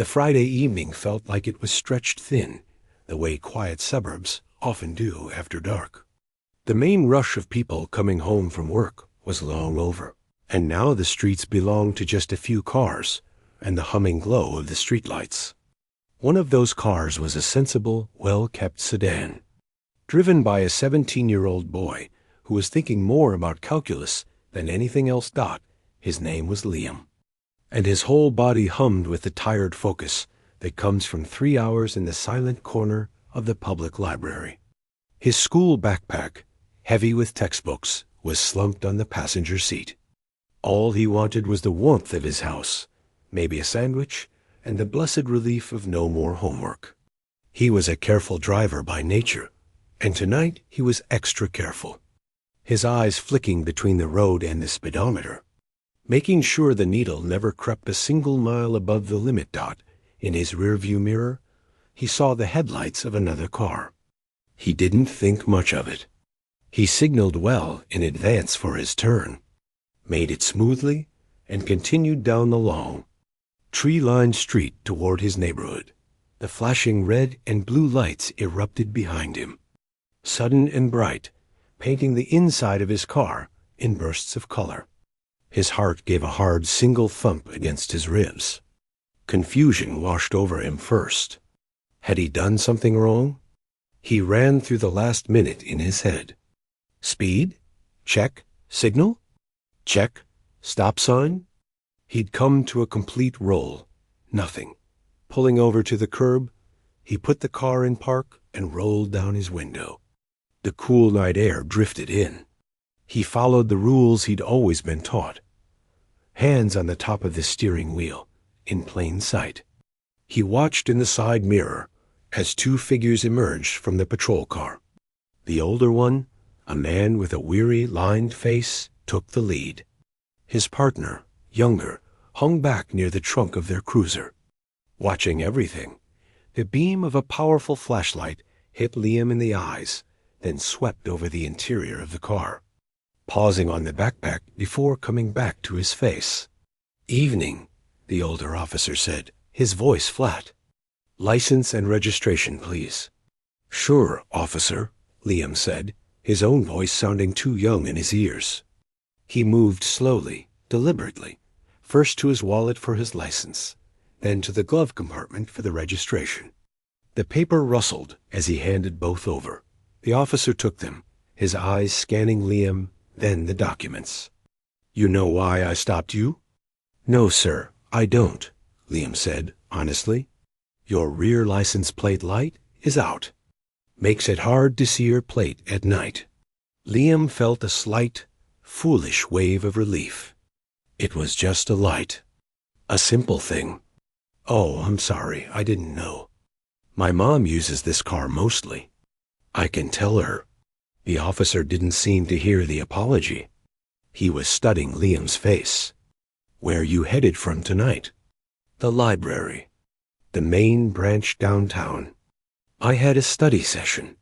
The Friday evening felt like it was stretched thin, the way quiet suburbs often do after dark. The main rush of people coming home from work was long over, and now the streets belonged to just a few cars and the humming glow of the streetlights. One of those cars was a sensible, well-kept sedan, driven by a 17-year-old boy who was thinking more about calculus than anything else. His name was Liam, and his whole body hummed with the tired focus that comes from 3 hours in the silent corner of the public library. His school backpack, heavy with textbooks, was slumped on the passenger seat. All he wanted was the warmth of his house, maybe a sandwich, and the blessed relief of no more homework. He was a careful driver by nature, and tonight he was extra careful, his eyes flicking between the road and the speedometer, making sure the needle never crept a single mile above the limit. In his rearview mirror, he saw the headlights of another car. He didn't think much of it. He signaled well in advance for his turn, made it smoothly, and continued down the long, tree-lined street toward his neighborhood. The flashing red and blue lights erupted behind him, sudden and bright, painting the inside of his car in bursts of color. His heart gave a hard single thump against his ribs. Confusion washed over him first. Had he done something wrong? He ran through the last minute in his head. Speed? Check. Signal? Check. Stop sign? He'd come to a complete roll. Nothing. Pulling over to the curb, he put the car in park and rolled down his window. The cool night air drifted in. He followed the rules he'd always been taught. Hands on the top of the steering wheel, in plain sight. He watched in the side mirror as two figures emerged from the patrol car. The older one, a man with a weary, lined face, took the lead. His partner, younger, hung back near the trunk of their cruiser, watching everything. The beam of a powerful flashlight hit Liam in the eyes, then swept over the interior of the car, pausing on the backpack before coming back to his face. "Evening," the older officer said, his voice flat. "License and registration, please." "Sure, officer," Liam said, his own voice sounding too young in his ears. He moved slowly, deliberately, first to his wallet for his license, then to the glove compartment for the registration. The paper rustled as he handed both over. The officer took them, his eyes scanning Liam, then the documents. "You know why I stopped you?" "No, sir, I don't," Liam said, honestly. "Your rear license plate light is out. Makes it hard to see your plate at night." Liam felt a slight, foolish wave of relief. It was just a light. A simple thing. "Oh, I'm sorry, I didn't know. My mom uses this car mostly. I can tell her." The officer didn't seem to hear the apology. He was studying Liam's face. "Where you headed from tonight?" "The library. The main branch downtown. I had a study session."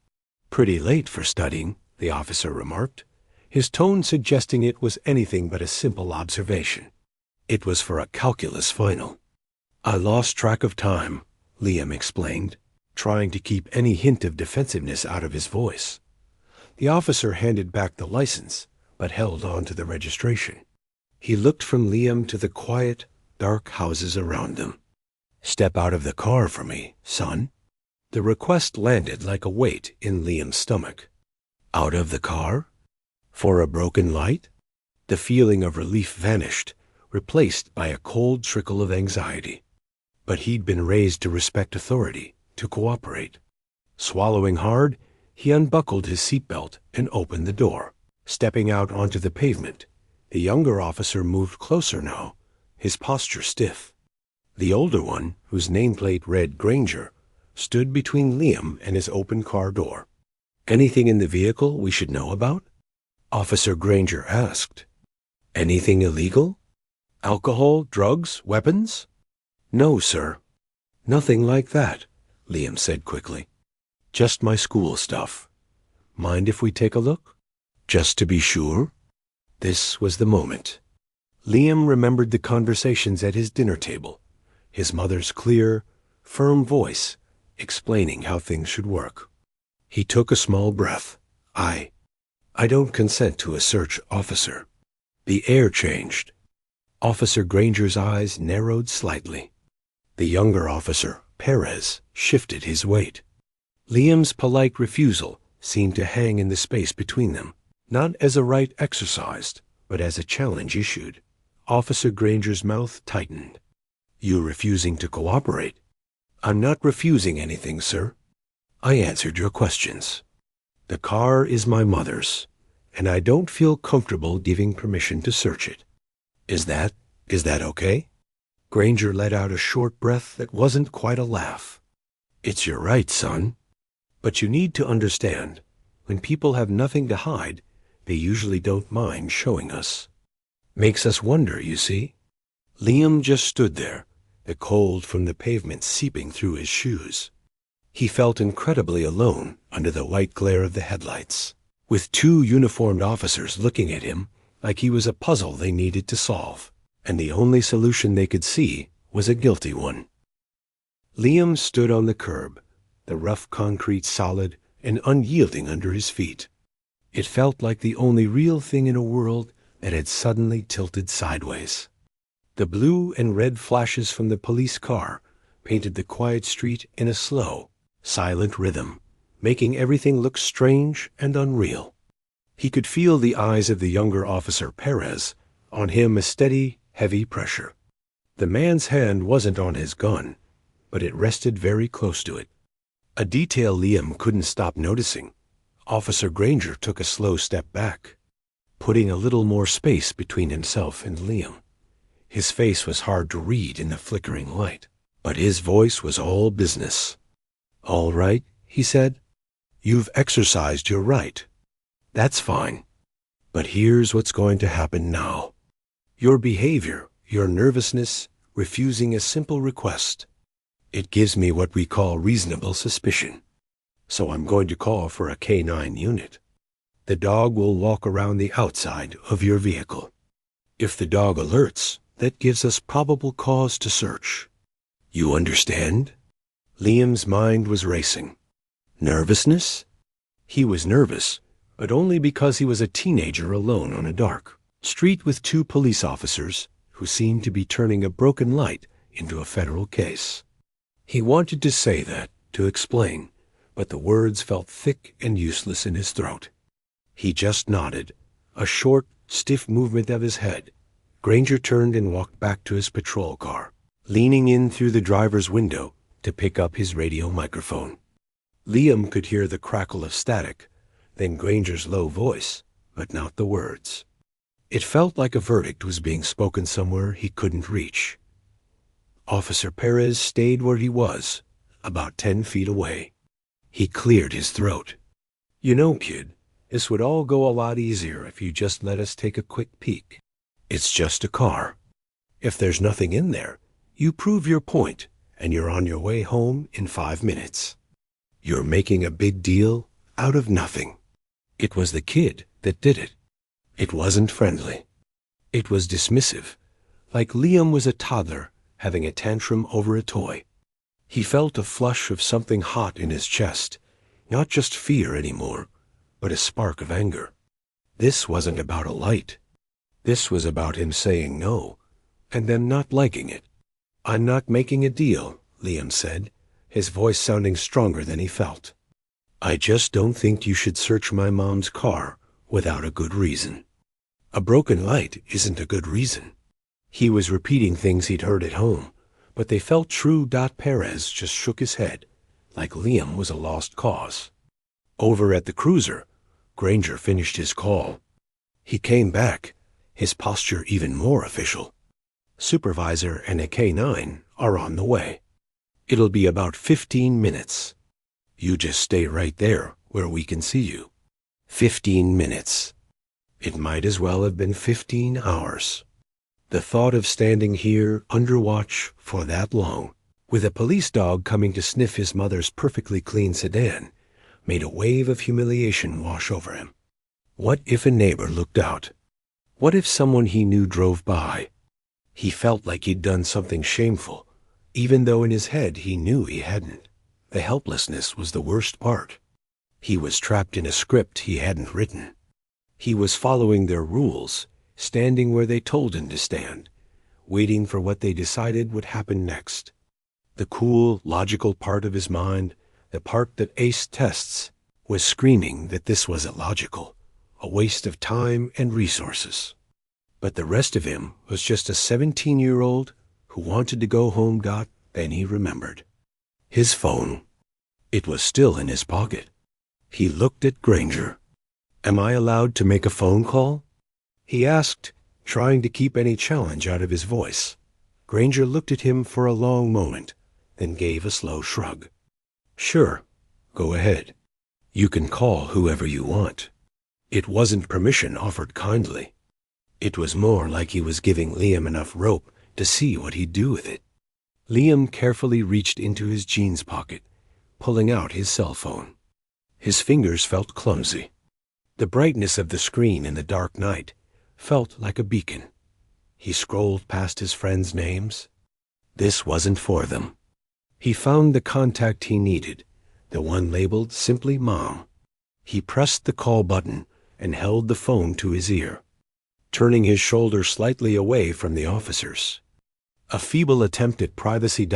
"Pretty late for studying," the officer remarked, his tone suggesting it was anything but a simple observation. "It was for a calculus final." "I lost track of time," Liam explained, trying to keep any hint of defensiveness out of his voice. The officer handed back the license, but held on to the registration. He looked from Liam to the quiet, dark houses around them. "Step out of the car for me, son." The request landed like a weight in Liam's stomach. Out of the car? For a broken light? The feeling of relief vanished, replaced by a cold trickle of anxiety. But he'd been raised to respect authority, to cooperate. Swallowing hard, he unbuckled his seatbelt and opened the door. Stepping out onto the pavement, the younger officer moved closer now, his posture stiff. The older one, whose nameplate read Granger, stood between Liam and his open car door. "Anything in the vehicle we should know about?" Officer Granger asked. "Anything illegal? Alcohol, drugs, weapons?" "No, sir." "Nothing like that," Liam said quickly. "Just my school stuff. Mind if we take a look? Just to be sure?" This was the moment. Liam remembered the conversations at his dinner table, his mother's clear, firm voice explaining how things should work. He took a small breath. I don't consent to a search, officer." The air changed. Officer Granger's eyes narrowed slightly. The younger officer, Perez, shifted his weight. Liam's polite refusal seemed to hang in the space between them, not as a right exercised, but as a challenge issued. Officer Granger's mouth tightened. "You refusing to cooperate?" "I'm not refusing anything, sir. I answered your questions. The car is my mother's, and I don't feel comfortable giving permission to search it. Is that okay?" Granger let out a short breath that wasn't quite a laugh. "It's your right, son. But you need to understand, when people have nothing to hide, they usually don't mind showing us. Makes us wonder, you see." Liam just stood there, the cold from the pavement seeping through his shoes. He felt incredibly alone under the white glare of the headlights, with two uniformed officers looking at him like he was a puzzle they needed to solve, and the only solution they could see was a guilty one. Liam stood on the curb, the rough concrete solid and unyielding under his feet. It felt like the only real thing in a world that had suddenly tilted sideways. The blue and red flashes from the police car painted the quiet street in a slow, silent rhythm, making everything look strange and unreal. He could feel the eyes of the younger officer, Perez, on him, a steady, heavy pressure. The man's hand wasn't on his gun, but it rested very close to it. A detail Liam couldn't stop noticing. Officer Granger took a slow step back, putting a little more space between himself and Liam. His face was hard to read in the flickering light, but his voice was all business. "All right," he said. "You've exercised your right. That's fine. But here's what's going to happen now. Your behavior, your nervousness, refusing a simple request, it gives me what we call reasonable suspicion. So I'm going to call for a K9 unit. The dog will walk around the outside of your vehicle. If the dog alerts, that gives us probable cause to search. You understand?" Liam's mind was racing. Nervousness? He was nervous, but only because he was a teenager alone on a dark street with two police officers who seemed to be turning a broken light into a federal case. He wanted to say that, to explain, but the words felt thick and useless in his throat. He just nodded, a short, stiff movement of his head. Granger turned and walked back to his patrol car, leaning in through the driver's window to pick up his radio microphone. Liam could hear the crackle of static, then Granger's low voice, but not the words. It felt like a verdict was being spoken somewhere he couldn't reach. Officer Perez stayed where he was, about 10 feet away. He cleared his throat. "You know, kid, this would all go a lot easier if you just let us take a quick peek. It's just a car. If there's nothing in there, you prove your point, and you're on your way home in 5 minutes. You're making a big deal out of nothing." It was the kid that did it. It wasn't friendly. It was dismissive, like Liam was a toddler having a tantrum over a toy. He felt a flush of something hot in his chest, not just fear anymore, but a spark of anger. This wasn't about a light. This was about him saying no, and then not liking it. "I'm not making a deal," Liam said, his voice sounding stronger than he felt. "I just don't think you should search my mom's car without a good reason. A broken light isn't a good reason." He was repeating things he'd heard at home, but they felt true. Perez just shook his head, like Liam was a lost cause. Over at the cruiser, Granger finished his call. He came back, his posture even more official. "Supervisor and a K9 are on the way. It'll be about 15 minutes. You just stay right there where we can see you." 15 minutes. It might as well have been 15 hours. The thought of standing here under watch for that long, with a police dog coming to sniff his mother's perfectly clean sedan, made a wave of humiliation wash over him. What if a neighbor looked out? What if someone he knew drove by? He felt like he'd done something shameful, even though in his head he knew he hadn't. The helplessness was the worst part. He was trapped in a script he hadn't written. He was following their rules, standing where they told him to stand, waiting for what they decided would happen next. The cool, logical part of his mind, the part that aced tests, was screaming that this was illogical, a waste of time and resources. But the rest of him was just a 17-year-old who wanted to go home. Then he remembered. His phone. It was still in his pocket. He looked at Granger. "Am I allowed to make a phone call?" he asked, trying to keep any challenge out of his voice. Granger looked at him for a long moment, then gave a slow shrug. "Sure, go ahead. You can call whoever you want." It wasn't permission offered kindly. It was more like he was giving Liam enough rope to see what he'd do with it. Liam carefully reached into his jeans pocket, pulling out his cell phone. His fingers felt clumsy. The brightness of the screen in the dark night felt like a beacon. He scrolled past his friends' names. This wasn't for them. He found the contact he needed, the one labeled simply Mom. He pressed the call button and held the phone to his ear, turning his shoulder slightly away from the officers. A feeble attempt at privacy.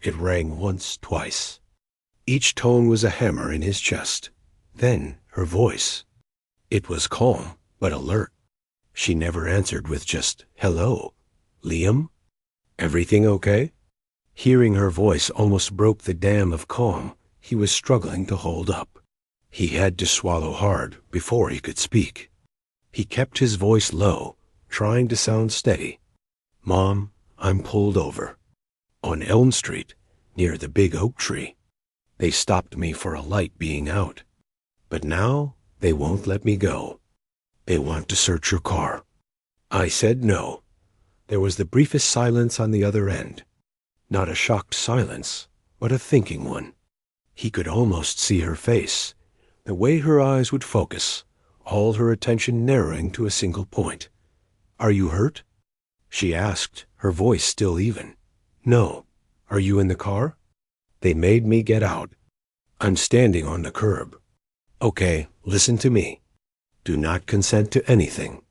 It rang once, twice. Each tone was a hammer in his chest. Then her voice. It was calm, but alert. She never answered with just, "Hello, Liam? Everything okay?" Hearing her voice almost broke the dam of calm he was struggling to hold up. He had to swallow hard before he could speak. He kept his voice low, trying to sound steady. "Mom, I'm pulled over. On Elm Street, near the big oak tree. They stopped me for a light being out. But now they won't let me go. They want to search your car." I said no. There was the briefest silence on the other end. Not a shocked silence, but a thinking one. He could almost see her face, the way her eyes would focus, all her attention narrowing to a single point. "Are you hurt?" she asked, her voice still even. "No. Are you in the car?" "They made me get out. I'm standing on the curb." "Okay, listen to me. Do not consent to anything.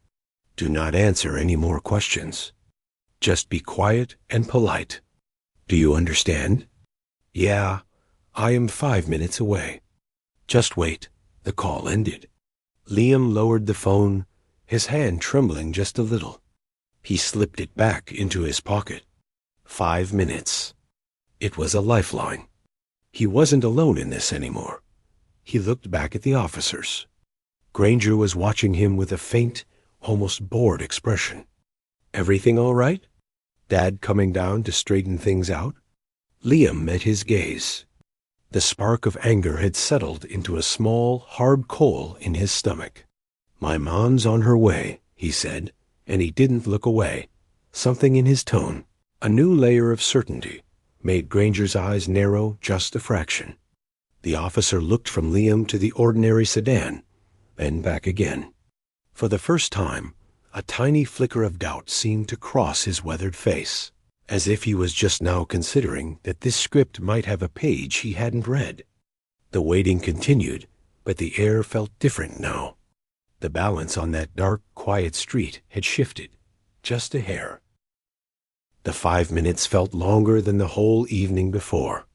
Do not answer any more questions. Just be quiet and polite. Do you understand?" "Yeah, I am 5 minutes away." "Just wait." The call ended. Liam lowered the phone, his hand trembling just a little. He slipped it back into his pocket. 5 minutes. It was a lifeline. He wasn't alone in this anymore. He looked back at the officers. Granger was watching him with a faint, almost bored expression. "Everything all right? Dad coming down to straighten things out?" Liam met his gaze. The spark of anger had settled into a small, hard coal in his stomach. "My mom's on her way," he said, and he didn't look away. Something in his tone, a new layer of certainty, made Granger's eyes narrow just a fraction. The officer looked from Liam to the ordinary sedan, then back again. For the first time, a tiny flicker of doubt seemed to cross his weathered face, as if he was just now considering that this script might have a page he hadn't read. The waiting continued, but the air felt different now. The balance on that dark, quiet street had shifted, just a hair. The 5 minutes felt longer than the whole evening before.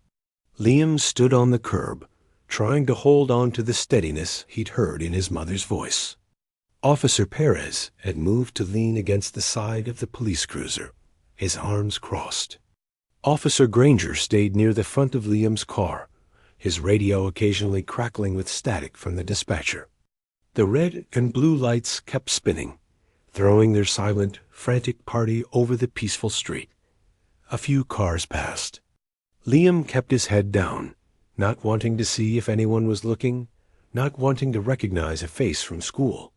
Liam stood on the curb, trying to hold on to the steadiness he'd heard in his mother's voice. Officer Perez had moved to lean against the side of the police cruiser, his arms crossed. Officer Granger stayed near the front of Liam's car, his radio occasionally crackling with static from the dispatcher. The red and blue lights kept spinning, throwing their silent, frantic party over the peaceful street. A few cars passed. Liam kept his head down, not wanting to see if anyone was looking, not wanting to recognize a face from school.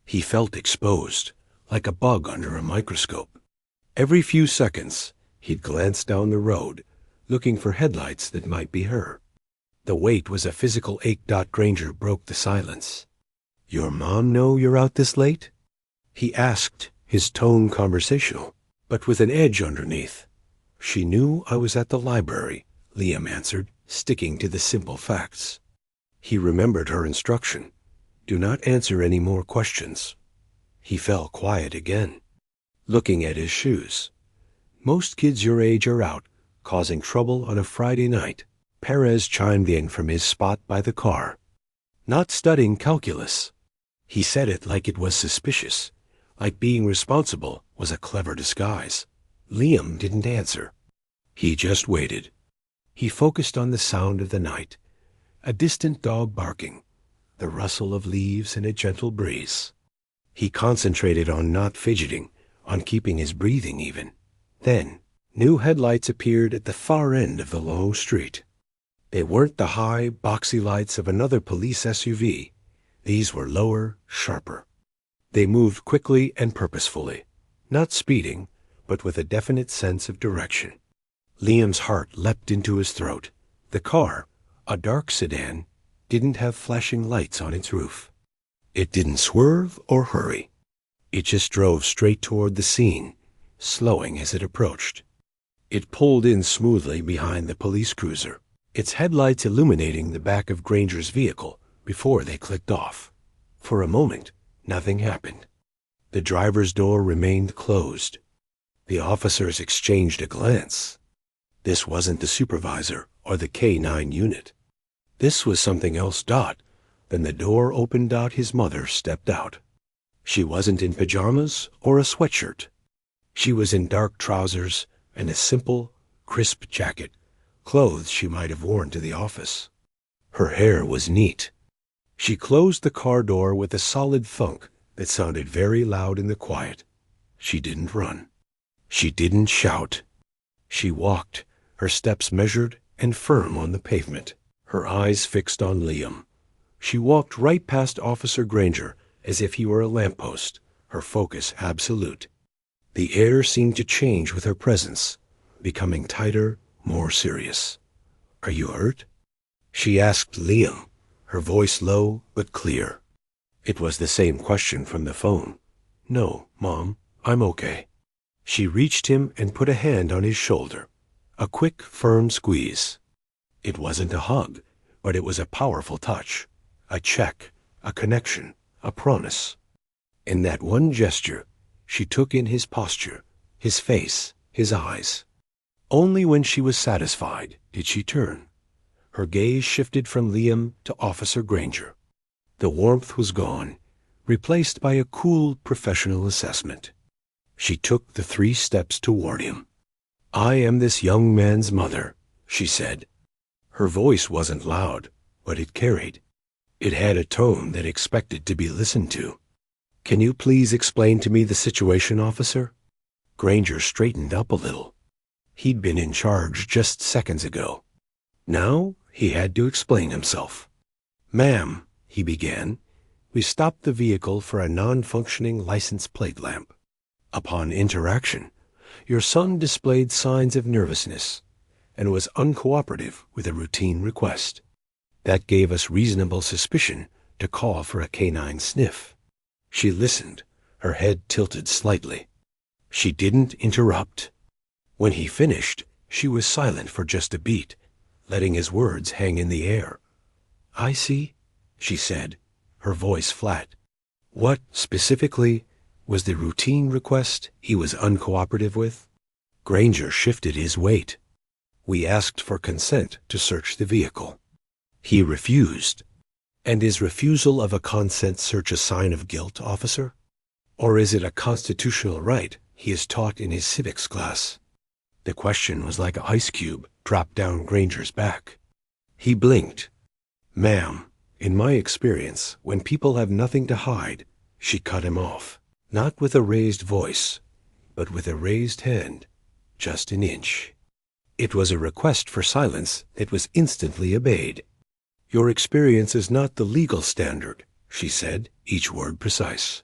He felt exposed, like a bug under a microscope. Every few seconds, he'd glance down the road, looking for headlights that might be her. The wait was a physical ache. Granger broke the silence. "Your mom know you're out this late?" he asked, his tone conversational, but with an edge underneath. She knew I was at the library, Liam answered, sticking to the simple facts. He remembered her instruction. Do not answer any more questions. He fell quiet again, looking at his shoes. Most kids your age are out, causing trouble on a Friday night. Perez chimed in from his spot by the car. Not studying calculus. He said it like it was suspicious, like being responsible was a clever disguise. Liam didn't answer. He just waited. He focused on the sound of the night, a distant dog barking, the rustle of leaves in a gentle breeze. He concentrated on not fidgeting, on keeping his breathing even. Then, new headlights appeared at the far end of the long street. They weren't the high, boxy lights of another police SUV. These were lower, sharper. They moved quickly and purposefully, not speeding, but with a definite sense of direction. Liam's heart leapt into his throat. The car, a dark sedan, didn't have flashing lights on its roof. It didn't swerve or hurry. It just drove straight toward the scene, slowing as it approached. It pulled in smoothly behind the police cruiser, its headlights illuminating the back of Granger's vehicle before they clicked off. For a moment, nothing happened. The driver's door remained closed. The officers exchanged a glance. This wasn't the supervisor or the K-9 unit. This was something else. Then the door opened. His mother stepped out. She wasn't in pajamas or a sweatshirt. She was in dark trousers and a simple, crisp jacket, clothes she might have worn to the office. Her hair was neat. She closed the car door with a solid thunk that sounded very loud in the quiet. She didn't run. She didn't shout. She walked, her steps measured and firm on the pavement, her eyes fixed on Liam. She walked right past Officer Granger as if he were a lamppost, her focus absolute. The air seemed to change with her presence, becoming tighter, more serious. "Are you hurt?" she asked Liam, her voice low but clear. It was the same question from the phone. "No, Mom, I'm okay." She reached him and put a hand on his shoulder, a quick, firm squeeze. It wasn't a hug, but it was a powerful touch, a check, a connection, a promise. In that one gesture, she took in his posture, his face, his eyes. Only when she was satisfied did she turn. Her gaze shifted from Liam to Officer Granger. The warmth was gone, replaced by a cool, professional assessment. She took the 3 steps toward him. "I am this young man's mother," she said. Her voice wasn't loud, but it carried. It had a tone that expected to be listened to. "Can you please explain to me the situation, officer?" Granger straightened up a little. He'd been in charge just seconds ago. Now he had to explain himself. "Ma'am," he began, "we stopped the vehicle for a non-functioning license plate lamp. Upon interaction, your son displayed signs of nervousness and was uncooperative with a routine request. That gave us reasonable suspicion to call for a canine sniff." She listened, her head tilted slightly. She didn't interrupt. When he finished, she was silent for just a beat, letting his words hang in the air. "I see," she said, her voice flat. "What, specifically, was the routine request he was uncooperative with?" Granger shifted his weight. "We asked for consent to search the vehicle. He refused. And is refusal of a consent search a sign of guilt, officer? Or is it a constitutional right he is taught in his civics class?" The question was like an ice cube dropped down Granger's back. He blinked. "Ma'am, in my experience, when people have nothing to hide," she cut him off, not with a raised voice, but with a raised hand, just an inch. It was a request for silence that was instantly obeyed. "Your experience is not the legal standard," she said, each word precise.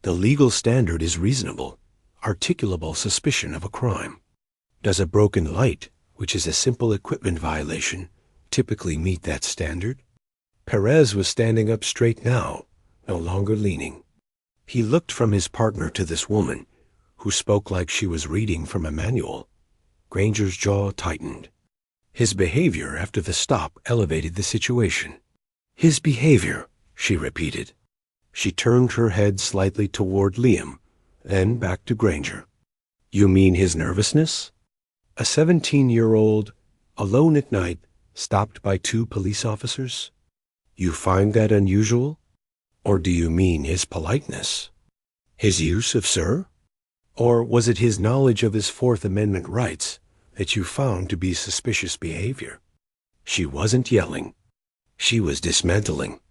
"The legal standard is reasonable, articulable suspicion of a crime. Does a broken light, which is a simple equipment violation, typically meet that standard?" Perez was standing up straight now, no longer leaning. He looked from his partner to this woman, who spoke like she was reading from a manual. Granger's jaw tightened. His behavior after the stop elevated the situation. His behavior, she repeated. She turned her head slightly toward Liam, then back to Granger. You mean his nervousness? A 17-year-old, alone at night, stopped by 2 police officers? You find that unusual? Or do you mean his politeness? His use of sir? Or was it his knowledge of his Fourth Amendment rights that you found to be suspicious behavior? She wasn't yelling. She was dismantling.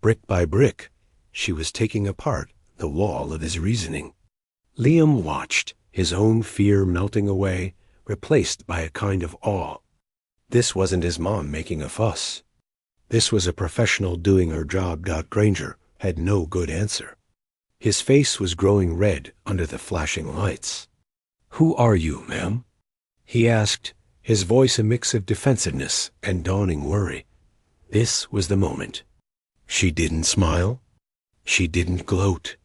Brick by brick, she was taking apart the wall of his reasoning. Liam watched, his own fear melting away, replaced by a kind of awe. This wasn't his mom making a fuss. This was a professional doing her job. Granger had no good answer. His face was growing red under the flashing lights. Who are you, ma'am? He asked, his voice a mix of defensiveness and dawning worry. This was the moment. She didn't smile. She didn't gloat.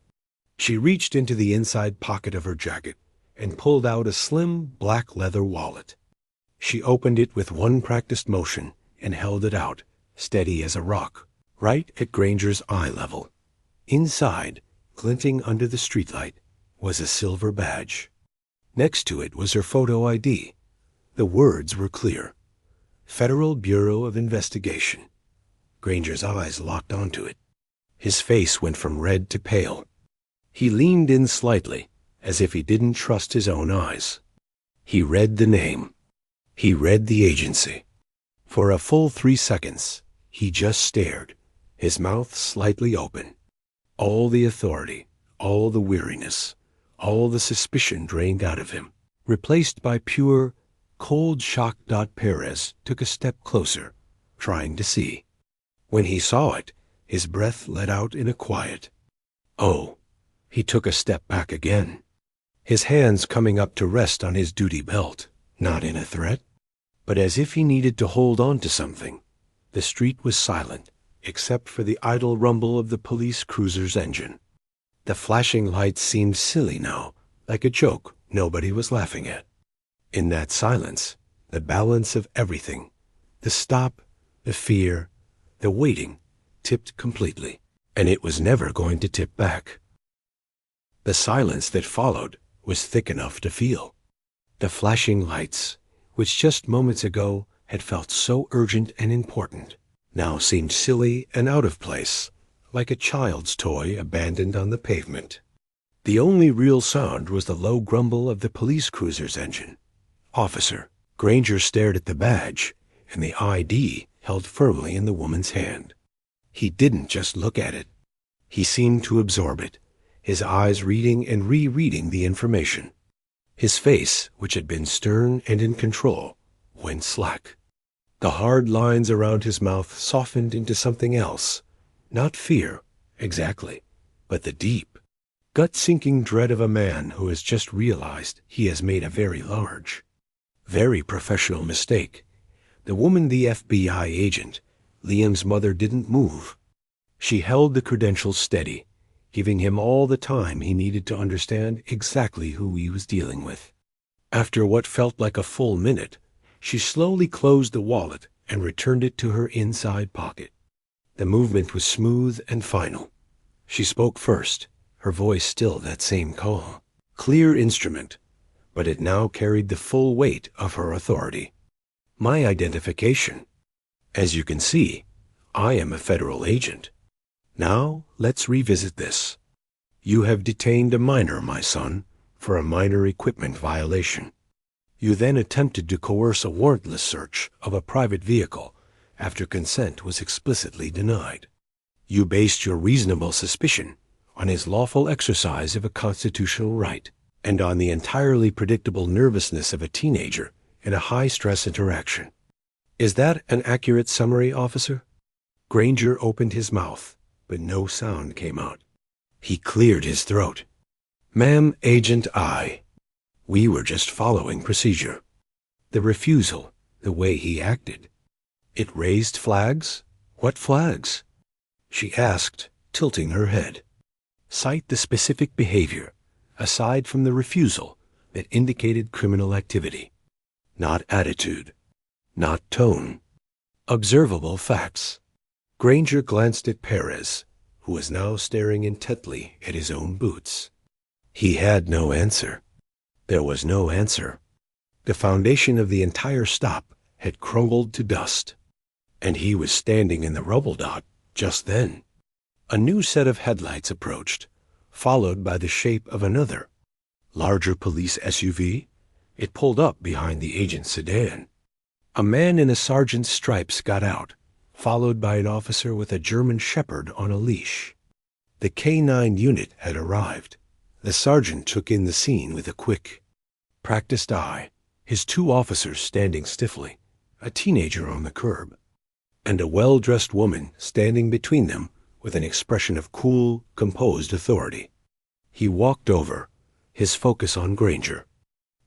She reached into the inside pocket of her jacket and pulled out a slim black leather wallet. She opened it with one practiced motion and held it out, steady as a rock, right at Granger's eye level. Inside, glinting under the streetlight, was a silver badge. Next to it was her photo ID. The words were clear. Federal Bureau of Investigation. Granger's eyes locked onto it. His face went from red to pale. He leaned in slightly, as if he didn't trust his own eyes. He read the name. He read the agency. For a full 3 seconds, he just stared, his mouth slightly open. All the authority, all the weariness, all the suspicion drained out of him, replaced by pure, cold shock. Perez took a step closer, trying to see. When he saw it, his breath let out in a quiet. Oh, he took a step back again, his hands coming up to rest on his duty belt, not in a threat, but as if he needed to hold on to something. The street was silent, except for the idle rumble of the police cruiser's engine. The flashing lights seemed silly now, like a joke nobody was laughing at. In that silence, the balance of everything, the stop, the fear, the waiting, tipped completely, and it was never going to tip back. The silence that followed was thick enough to feel. The flashing lights, which just moments ago had felt so urgent and important, now seemed silly and out of place, like a child's toy abandoned on the pavement. The only real sound was the low grumble of the police cruiser's engine. Officer. Granger stared at the badge and the ID held firmly in the woman's hand. He didn't just look at it. He seemed to absorb it, his eyes reading and rereading the information. His face, which had been stern and in control, went slack. The hard lines around his mouth softened into something else. Not fear, exactly, but the deep, gut-sinking dread of a man who has just realized he has made a very large, very professional mistake. The woman, the FBI agent, Liam's mother, didn't move. She held the credentials steady, giving him all the time he needed to understand exactly who he was dealing with. After what felt like a full minute, she slowly closed the wallet and returned it to her inside pocket. The movement was smooth and final. She spoke first, her voice still that same calm, clear instrument, but it now carried the full weight of her authority. My identification. As you can see, I am a federal agent. Now, let's revisit this. You have detained a minor, my son, for a minor equipment violation. You then attempted to coerce a warrantless search of a private vehicle after consent was explicitly denied. You based your reasonable suspicion on his lawful exercise of a constitutional right and on the entirely predictable nervousness of a teenager in a high-stress interaction. Is that an accurate summary, officer? Granger opened his mouth, but no sound came out. He cleared his throat. Ma'am, Agent I. We were just following procedure. The refusal, the way he acted. It raised flags? What flags? She asked, tilting her head. Cite the specific behavior, aside from the refusal, that indicated criminal activity. not attitude, not tone. Observable facts. Granger glanced at Perez, who was now staring intently at his own boots. He had no answer. There was no answer. The foundation of the entire stop had crumbled to dust, and he was standing in the rubble dot just then. A new set of headlights approached, followed by the shape of another, larger police SUV. It pulled up behind the agent's sedan. A man in a sergeant's stripes got out, followed by an officer with a German shepherd on a leash. The K-9 unit had arrived. The sergeant took in the scene with a quick, practiced eye, his two officers standing stiffly, a teenager on the curb, and a well-dressed woman standing between them with an expression of cool, composed authority. He walked over, his focus on Granger.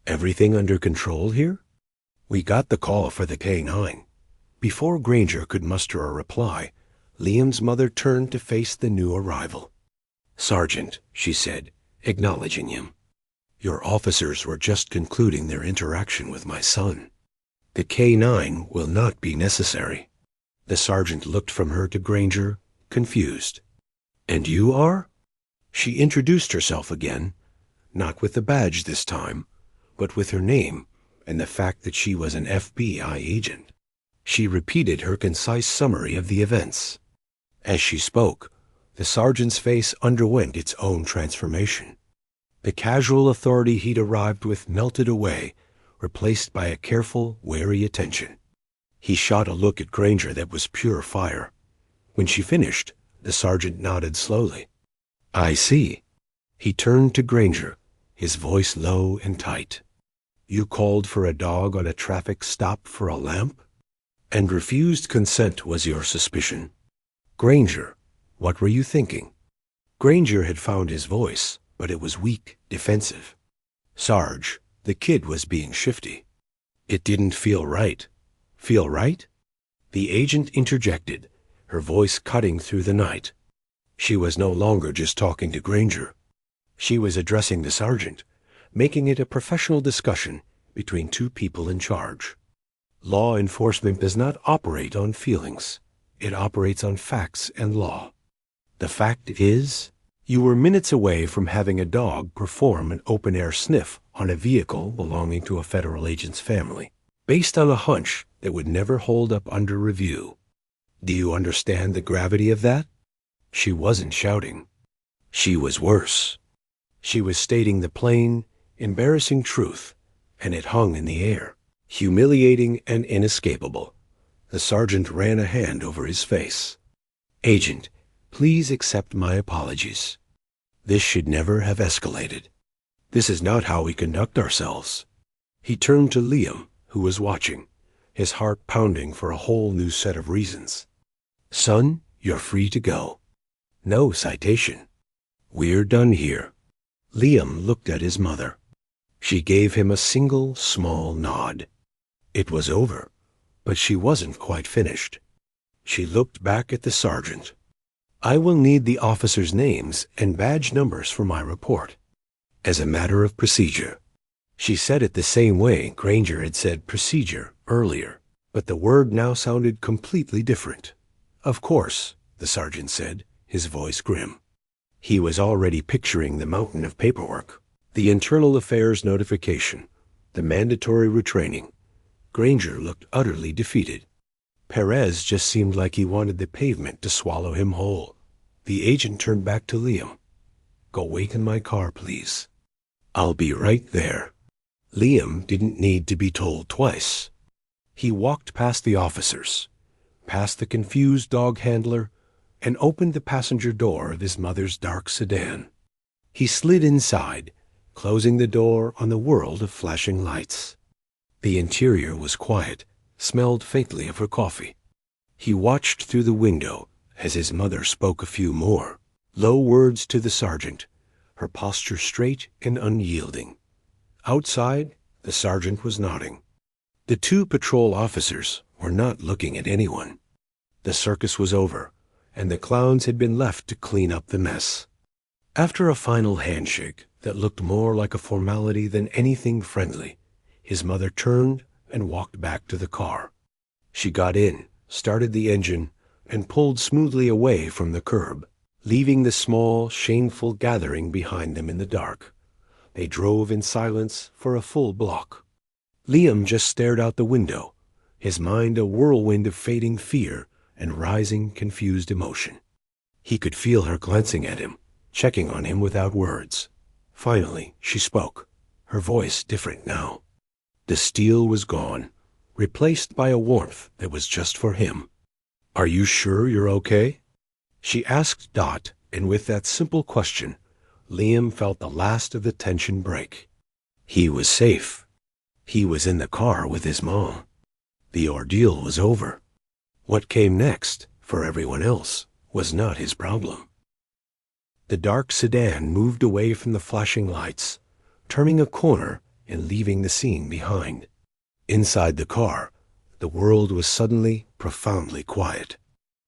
"Everything under control here?" "We got the call for the K-9. Before Granger could muster a reply, Liam's mother turned to face the new arrival. "Sergeant," she said, acknowledging him, "your officers were just concluding their interaction with my son. The K-9 will not be necessary." The sergeant looked from her to Granger, confused. "And you are?" She introduced herself again, not with the badge this time, but with her name and the fact that she was an FBI agent. She repeated her concise summary of the events. As she spoke, the sergeant's face underwent its own transformation. The casual authority he'd arrived with melted away, replaced by a careful, wary attention. He shot a look at Granger that was pure fire. When she finished, the sergeant nodded slowly. "I see." He turned to Granger, his voice low and tight. "You called for a dog on a traffic stop for a lamp? And refused consent was your suspicion. Granger, what were you thinking?" Granger had found his voice, but it was weak, defensive. "Sarge, the kid was being shifty. It didn't feel right." "Feel right?" The agent interjected, her voice cutting through the night. She was no longer just talking to Granger. She was addressing the sergeant, making it a professional discussion between two people in charge. Law enforcement does not operate on feelings. It operates on facts and law. The fact is, you were minutes away from having a dog perform an open-air sniff on a vehicle belonging to a federal agent's family, based on a hunch that would never hold up under review. Do you understand the gravity of that? She wasn't shouting. She was worse. She was stating the plain, embarrassing truth, and it hung in the air, humiliating and inescapable. The sergeant ran a hand over his face. "Agent, please accept my apologies. This should never have escalated. This is not how we conduct ourselves." He turned to Liam, who was watching, his heart pounding for a whole new set of reasons. "Son, you're free to go. No citation. We're done here." Liam looked at his mother. She gave him a single, small nod. It was over, but she wasn't quite finished. She looked back at the sergeant. "I will need the officers' names and badge numbers for my report, as a matter of procedure." She said it the same way Granger had said procedure earlier, but the word now sounded completely different. "Of course," the sergeant said, his voice grim. He was already picturing the mountain of paperwork, the internal affairs notification, the mandatory retraining. Granger looked utterly defeated. Perez just seemed like he wanted the pavement to swallow him whole. The agent turned back to Liam. "Go wait in my car, please." "I'll be right there." Liam didn't need to be told twice. He walked past the officers, past the confused dog handler, and opened the passenger door of his mother's dark sedan. He slid inside, closing the door on the world of flashing lights. The interior was quiet, smelled faintly of her coffee. He watched through the window as his mother spoke a few more, low words to the sergeant, her posture straight and unyielding. Outside, the sergeant was nodding. The two patrol officers were not looking at anyone. The circus was over, and the clowns had been left to clean up the mess. After a final handshake that looked more like a formality than anything friendly, his mother turned and walked back to the car. She got in, started the engine, and pulled smoothly away from the curb, leaving the small, shameful gathering behind them in the dark. They drove in silence for a full block. Liam just stared out the window, his mind a whirlwind of fading fear and rising, confused emotion. He could feel her glancing at him, checking on him without words. Finally, she spoke, her voice different now. The steel was gone, replaced by a warmth that was just for him. "Are you sure you're okay?" she asked Dot, and with that simple question, Liam felt the last of the tension break. He was safe. He was in the car with his mom. The ordeal was over. What came next, for everyone else, was not his problem. The dark sedan moved away from the flashing lights, turning a corner and leaving the scene behind. Inside the car, the world was suddenly profoundly quiet.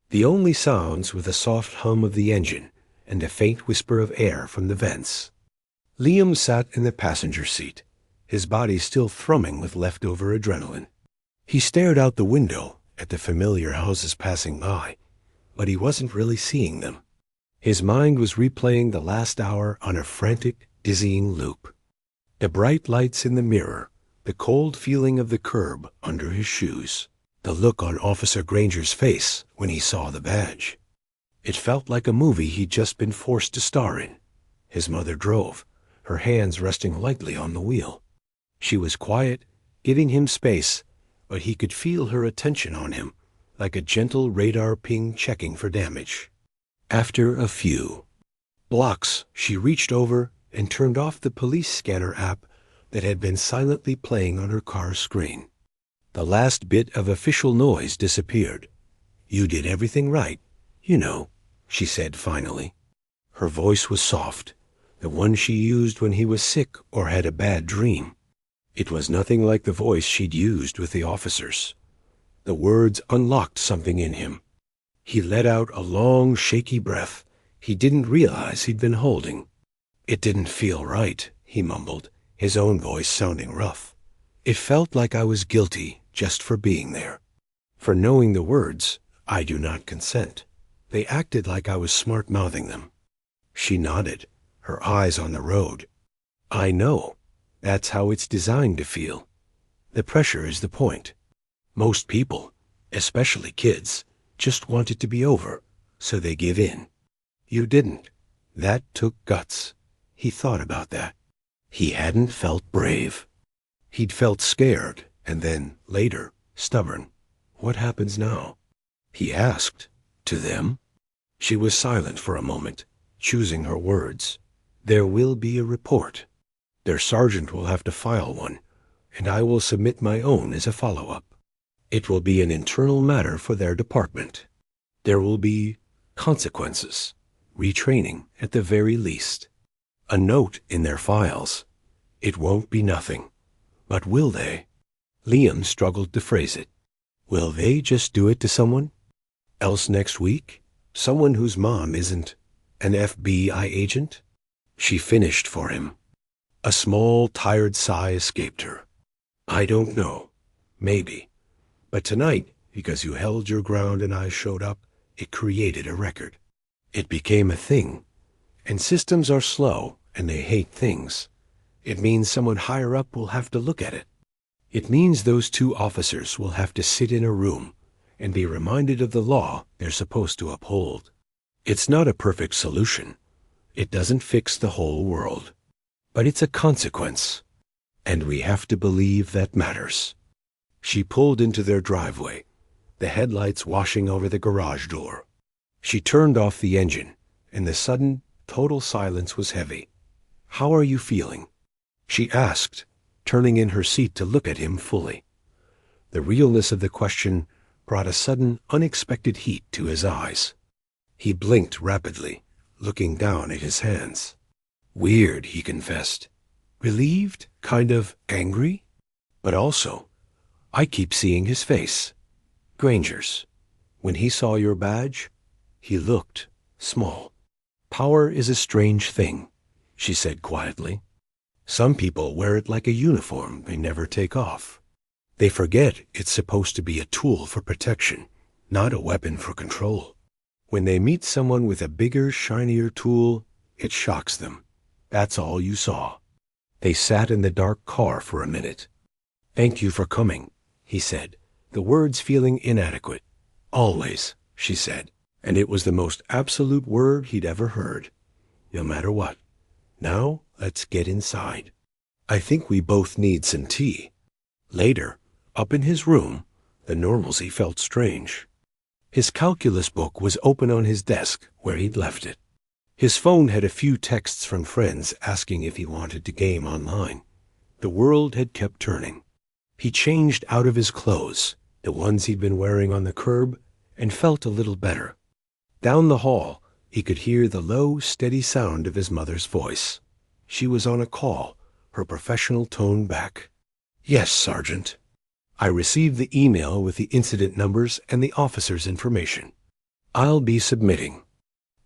The only sounds were the soft hum of the engine and a faint whisper of air from the vents. Liam sat in the passenger seat, his body still thrumming with leftover adrenaline. He stared out the window at the familiar houses passing by, but he wasn't really seeing them. His mind was replaying the last hour on a frantic, dizzying loop. The bright lights in the mirror, the cold feeling of the curb under his shoes, the look on Officer Granger's face when he saw the badge. It felt like a movie he'd just been forced to star in. His mother drove, her hands resting lightly on the wheel. She was quiet, giving him space, but he could feel her attention on him, like a gentle radar ping checking for damage. After a few blocks, she reached over and turned off the police scanner app that had been silently playing on her car's screen. The last bit of official noise disappeared. "You did everything right, you know," she said finally. Her voice was soft, the one she used when he was sick or had a bad dream. It was nothing like the voice she'd used with the officers. The words unlocked something in him. He let out a long, shaky breath he didn't realize he'd been holding. "It didn't feel right," he mumbled, his own voice sounding rough. "It felt like I was guilty just for being there, for knowing the words, 'I do not consent.' They acted like I was smart-mouthing them." She nodded, her eyes on the road. "I know. That's how it's designed to feel. The pressure is the point. Most people, especially kids, just want it to be over, so they give in. You didn't. That took guts." He thought about that. He hadn't felt brave. He'd felt scared, and then, later, stubborn. What happens now? He asked. To them? She was silent for a moment, choosing her words. "There will be a report. Their sergeant will have to file one, and I will submit my own as a follow-up. It will be an internal matter for their department. There will be consequences, retraining at the very least. A note in their files. It won't be nothing. But will they?" Liam struggled to phrase it. "Will they just do it to someone else next week? Someone whose mom isn't an FBI agent?" She finished for him. A small, tired sigh escaped her. "I don't know. Maybe. But tonight, because you held your ground and I showed up, it created a record. It became a thing. And systems are slow, and they hate things. It means someone higher up will have to look at it. It means those two officers will have to sit in a room and be reminded of the law they're supposed to uphold. It's not a perfect solution. It doesn't fix the whole world. But it's a consequence. And we have to believe that matters." She pulled into their driveway, the headlights washing over the garage door. She turned off the engine, and the sudden, total silence was heavy. "How are you feeling?" she asked, turning in her seat to look at him fully. The realness of the question brought a sudden, unexpected heat to his eyes. He blinked rapidly, looking down at his hands. "Weird," he confessed. "Relieved, kind of angry. But also, I keep seeing his face. Granger's. When he saw your badge, he looked small." "Power is a strange thing," she said quietly. "Some people wear it like a uniform they never take off. They forget it's supposed to be a tool for protection, not a weapon for control. When they meet someone with a bigger, shinier tool, it shocks them. That's all you saw. They sat in the dark car for a minute. "Thank you for coming," he said, the words feeling inadequate. "Always," she said, and it was the most absolute word he'd ever heard. No matter what. "Now, let's get inside. I think we both need some tea." Later, up in his room, the normalcy felt strange. His calculus book was open on his desk where he'd left it. His phone had a few texts from friends asking if he wanted to game online. The world had kept turning. He changed out of his clothes, the ones he'd been wearing on the curb, and felt a little better. Down the hall, he could hear the low, steady sound of his mother's voice. She was on a call, her professional tone back. "Yes, Sergeant. I received the email with the incident numbers and the officer's information. I'll be submitting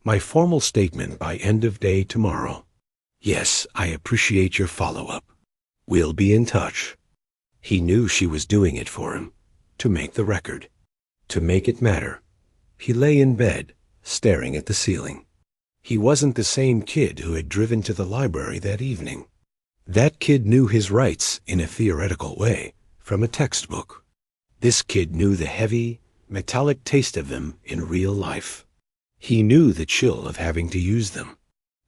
my formal statement by end of day tomorrow. Yes, I appreciate your follow-up. We'll be in touch." He knew she was doing it for him, to make the record, to make it matter. He lay in bed, staring at the ceiling. He wasn't the same kid who had driven to the library that evening. That kid knew his rights in a theoretical way, from a textbook. This kid knew the heavy, metallic taste of them in real life. He knew the chill of having to use them.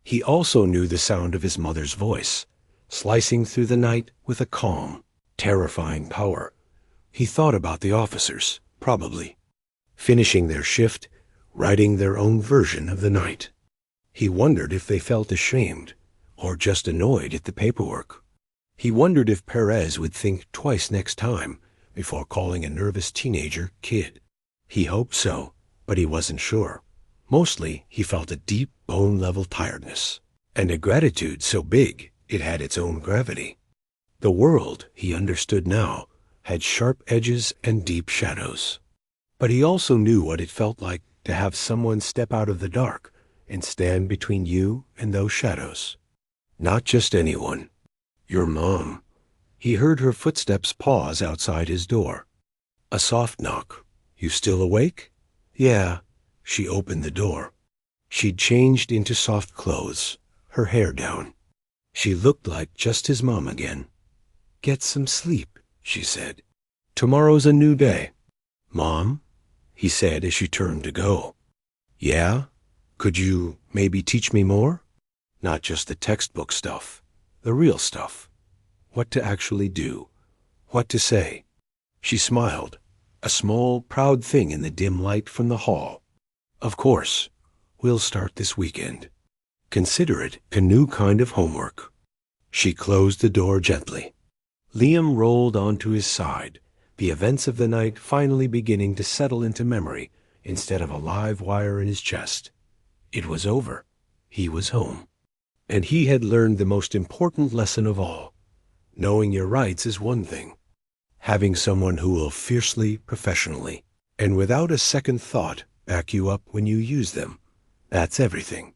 He also knew the sound of his mother's voice, slicing through the night with a calm, terrifying power. He thought about the officers, probably, finishing their shift, writing their own version of the night. He wondered if they felt ashamed, or just annoyed at the paperwork. He wondered if Perez would think twice next time before calling a nervous teenager kid. He hoped so, but he wasn't sure. Mostly, he felt a deep, bone-level tiredness, and a gratitude so big it had its own gravity. The world, he understood now, had sharp edges and deep shadows. But he also knew what it felt like to have someone step out of the dark and stand between you and those shadows. Not just anyone. Your mom. He heard her footsteps pause outside his door. A soft knock. "You still awake?" "Yeah." She opened the door. She'd changed into soft clothes, her hair down. She looked like just his mom again. "Get some sleep," she said. "Tomorrow's a new day." "Mom?" he said as she turned to go. "Yeah? Could you maybe teach me more? Not just the textbook stuff. The real stuff. What to actually do. What to say." She smiled, a small, proud thing in the dim light from the hall. "Of course. We'll start this weekend. Consider it a new kind of homework." She closed the door gently. Liam rolled onto his side, the events of the night finally beginning to settle into memory instead of a live wire in his chest. It was over. He was home. And he had learned the most important lesson of all. Knowing your rights is one thing. Having someone who will fiercely, professionally, and without a second thought back you up when you use them, that's everything.